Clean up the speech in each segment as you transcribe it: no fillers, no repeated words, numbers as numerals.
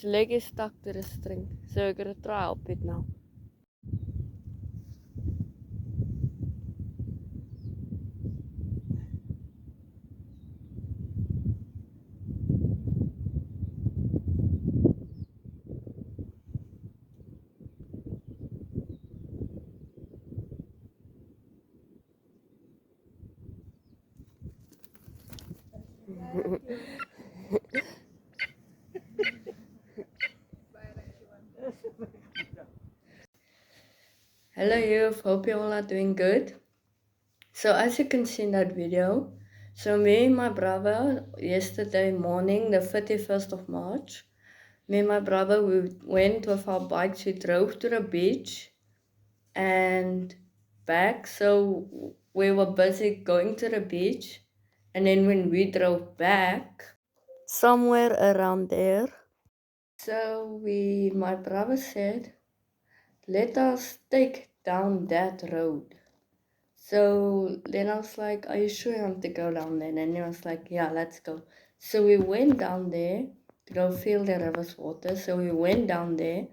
His leg is stuck to the string, so we're gonna try help it now. Hello youth, hope you all are doing good. So as you can see in that video, so me and my brother, yesterday morning, the 31st of March, me and my brother, we went with our bikes, we drove to the beach and back. So we were busy going to the beach, and then when we drove back, somewhere around there, so my brother said, let us take down that road. So then I was like, are you sure you want to go down there? And he was like, yeah, let's go. So we went down there to go fill the river's water. So we went down there,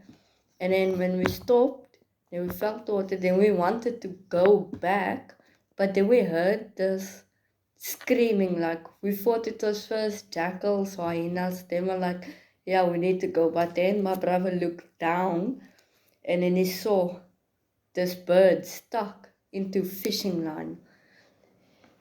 and then when we stopped, then we felt water, then we wanted to go back, but then we heard this screaming, like we thought it was first jackals, hyenas. They were like, yeah, we need to go. But then my brother looked down, and then he saw this bird stuck into fishing line.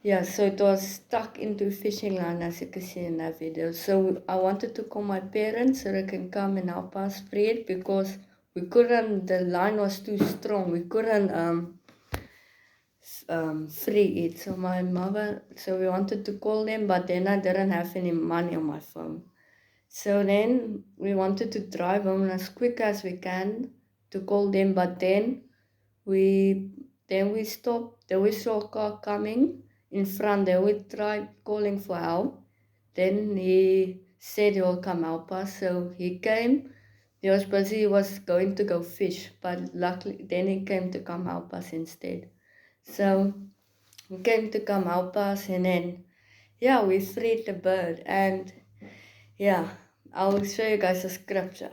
Yeah, so it was stuck into fishing line, as you can see in that video. So I wanted to call my parents so they can come and help us free it, because we couldn't, the line was too strong. We couldn't free it. So my mother, so we wanted to call them, but then I didn't have any money on my phone. So then we wanted to drive home as quick as we can to call them, but then we stopped. Then we saw a car coming in front. Then we tried calling for help. Then he said he will come help us. So he came. He was busy. He was going to go fish, but luckily then he came to come help us instead. So he came to come help us, and then yeah, we freed the bird. And yeah, I'll show you guys a scripture.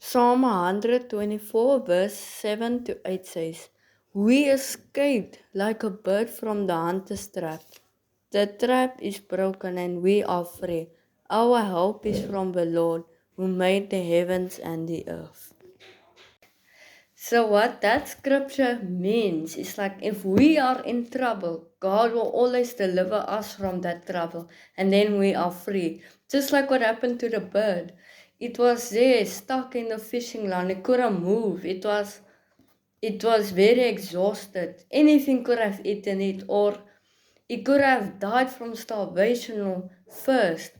Psalm 124 verse 7 to 8 says, we escaped like a bird from the hunter's trap. The trap is broken and we are free. Our help is from the Lord who made the heavens and the earth. So what that scripture means is, like, if we are in trouble, God will always deliver us from that trouble, and then we are free. Just like what happened to the bird. It was there, stuck in the fishing line. It couldn't move. It was very exhausted. Anything could have eaten it, or it could have died from starvation first.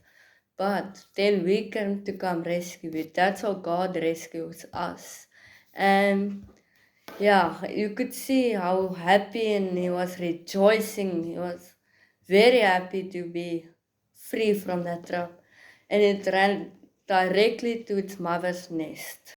But then we came to come rescue it. That's how God rescues us. And yeah, you could see how happy, and he was rejoicing. He was very happy to be free from that trap. And it ran directly to its mother's nest.